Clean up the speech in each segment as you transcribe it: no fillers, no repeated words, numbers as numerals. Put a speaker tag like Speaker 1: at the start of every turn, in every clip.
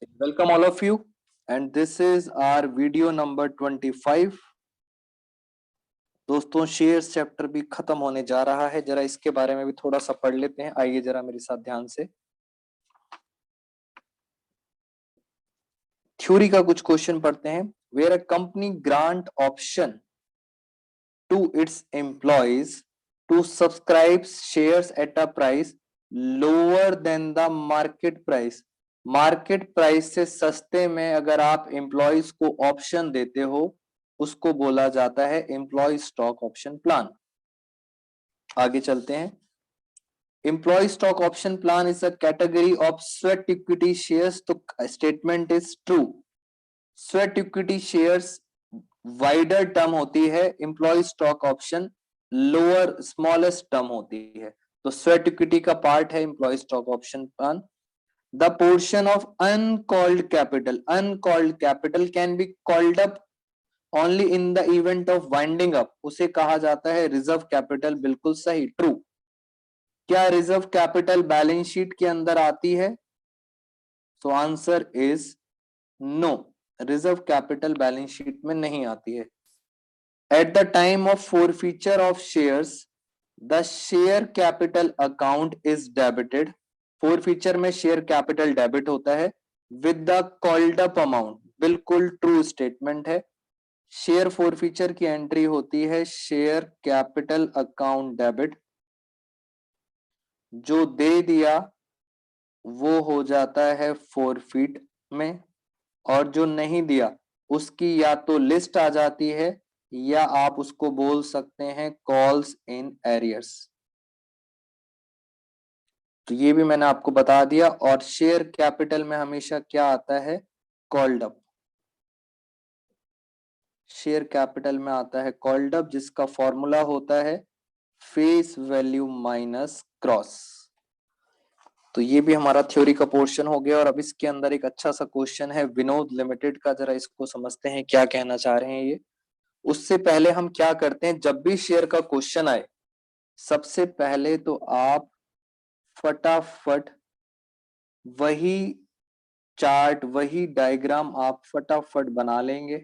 Speaker 1: Welcome all of you, and this is our video number 25. दोस्तों shares chapter भी खत्म होने जा रहा है, जरा इसके बारे में भी थोड़ा सा पढ़ लेते हैं। आइए जरा मेरे साथ ध्यान से। थ्योरी का कुछ क्वेश्चन पढ़ते हैं। Where a company grant option to its employees to subscribe shares at a price lower than the market price. Market price से सस्ते में अगर आप एम्प्लॉइज को ऑप्शन देते हो, उसको बोला जाता है एम्प्लॉय स्टॉक ऑप्शन प्लान। आगे चलते हैं। Employ stock option plan is a category of sweat equity shares. तो statement is true. Sweat equity shares wider term होती है, employ stock option lower smallest term होती है। तो स्वेट इक्विटी का पार्ट है employ stock option plan. The portion of uncalled capital can be called up only in the event of winding up, उसे कहा जाता है रिजर्व कैपिटल। बिल्कुल सही, ट्रू। क्या रिजर्व कैपिटल बैलेंस शीट के अंदर आती है? So answer is no, reserve capital balance sheet में नहीं आती है। At the time of forfeiture of shares the share capital account is debited. Forfeiture में शेयर कैपिटल डेबिट होता है with the called up amount. बिल्कुल ट्रू स्टेटमेंट है। Share forfeiture की एंट्री होती है शेयर कैपिटल अकाउंट डेबिट। जो दे दिया वो हो जाता है फोरफीट में, और जो नहीं दिया उसकी या तो लिस्ट आ जाती है या आप उसको बोल सकते हैं कॉल्स इन एरियर्स। तो ये भी मैंने आपको बता दिया। और शेयर कैपिटल में हमेशा क्या आता है? Called up. शेयर कैपिटल में आता है कॉल्ड अप, जिसका फॉर्मूला होता है फेस वैल्यू माइनस क्रॉस। तो ये भी हमारा थ्योरी का पोर्शन हो गया। और अब इसके अंदर एक अच्छा सा क्वेश्चन है विनोद लिमिटेड का, जरा इसको समझते हैं क्या कहना चाह रहे हैं ये। उससे पहले हम क्या करते हैं, जब भी शेयर का क्वेश्चन आए सबसे पहले तो आप फटाफट वही चार्ट, वही डायग्राम आप फटाफट बना लेंगे।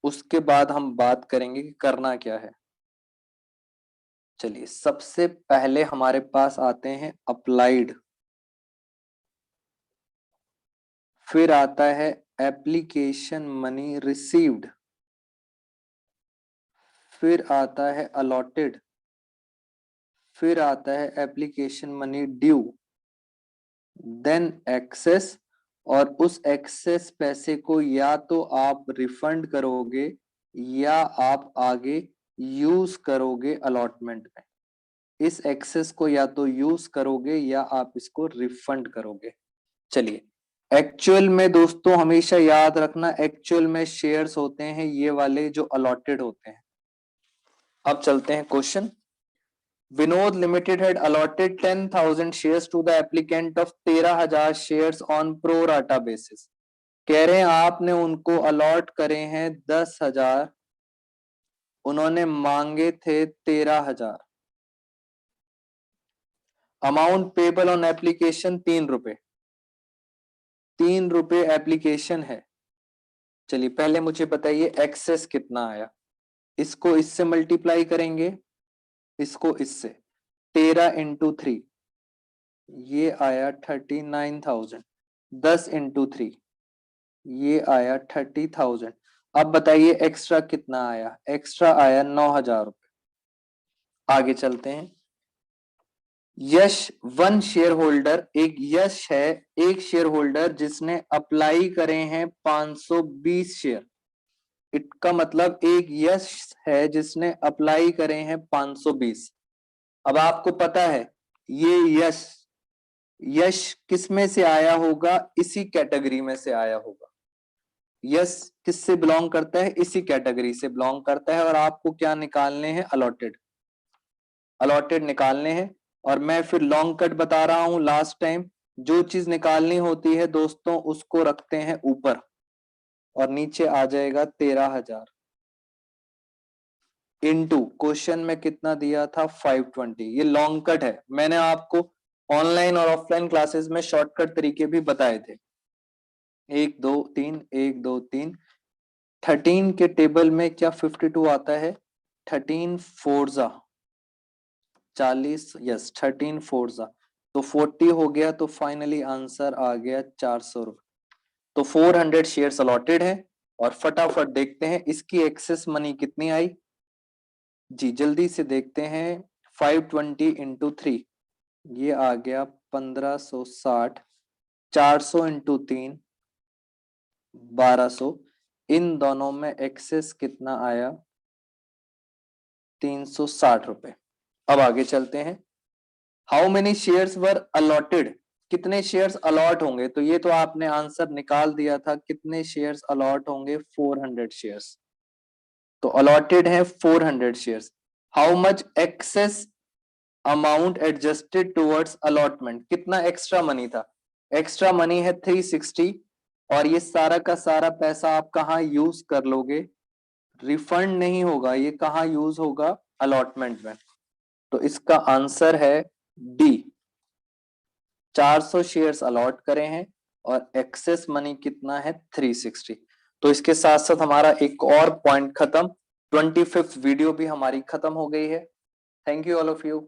Speaker 1: उसके बाद हम बात करेंगे कि करना क्या है। चलिए, सबसे पहले हमारे पास आते हैं अप्लाइड, फिर आता है एप्लीकेशन मनी रिसीव्ड, फिर आता है अलॉटेड, फिर आता है application money due, then excess. और उस एक्सेस पैसे को या तो आप रिफंड करोगे या आप आगे यूज करोगे अलॉटमेंट में। इस एक्सेस को या तो यूज करोगे या आप इसको रिफंड करोगे। चलिए, एक्चुअल में दोस्तों हमेशा याद रखना, एक्चुअल में शेयर्स होते हैं ये वाले जो अलॉटेड होते हैं। अब चलते हैं question. Vinod limited had allotted 10,000 shares to the applicant of 13,000 shares on pro rata basis। कह रहे हैं आपने उनको अलॉट करे हैं 10,000, उन्होंने मांगे थे 13,000। अमाउंट पेबल ऑन एप्लीकेशन 3 रुपए। 3 रुपए एप्लीकेशन है। चलिए पहले मुझे बताइए एक्सेस कितना आया। इसको इससे मल्टीप्लाई करेंगे, इसको इससे। 13 × 3 ये आया 39,000। 10 × 3 ये आया 30,000। अब बताइए एक्स्ट्रा कितना आया? एक्स्ट्रा आया 9,000 रुपए। आगे चलते हैं। यश वन शेयर होल्डर, एक यश है, एक शेयर होल्डर जिसने अप्लाई करे हैं 520 शेयर। इसका मतलब एक यश है जिसने अप्लाई करे हैं 520। अब आपको पता है ये यश यश किस में से आया होगा? इसी कैटेगरी में से आया होगा। यश किससे बिलोंग करता है? इसी कैटेगरी से बिलोंग करता है। और आपको क्या निकालने हैं? अलॉटेड। अलॉटेड निकालने हैं। और मैं फिर लॉन्ग कट बता रहा हूं लास्ट टाइम, जो चीज निकालनी होती है दोस्तों उसको रखते हैं ऊपर और नीचे आ जाएगा 13,000 इनटू क्वेश्चन में कितना दिया था 520। ये लॉन्ग कट है, मैंने आपको ऑनलाइन और ऑफलाइन क्लासेस में शॉर्टकट तरीके भी बताए थे। 1 2 3 1 2 3 13 के टेबल में क्या 52 आता है? 13 फोर्जा 40, यस 13 फोर्जा, तो 40 हो गया, तो फाइनली आंसर आ गया 400 रुपए। तो 400 शेयर्स अलॉटेड है और फटाफट देखते हैं इसकी एक्सेस मनी कितनी आई। जी जल्दी से देखते हैं। 520 इंटू 3, ये आ गया 1560। 400 इंटू 3 1200। इन दोनों में एक्सेस कितना आया? 360 रुपए। अब आगे चलते हैं। How many shares were allotted? कितने शेयर्स अलॉट होंगे? तो ये तो आपने आंसर निकाल दिया था। कितने शेयर्स अलॉट होंगे? 400 शेयर्स। तो अलॉटेड है 400 shares. How much excess amount adjusted towards allotment? कितना एक्स्ट्रा मनी था? एक्स्ट्रा मनी है 360, और ये सारा का सारा पैसा आप कहाँ यूज कर लोगे? रिफंड नहीं होगा, ये कहाँ यूज होगा? अलॉटमेंट में। तो इसका आंसर है डी। 400 शेयर्स अलॉट करे हैं और एक्सेस मनी कितना है? 360। तो इसके साथ साथ हमारा एक और पॉइंट खत्म। 25th वीडियो भी हमारी खत्म हो गई है। Thank you all of you.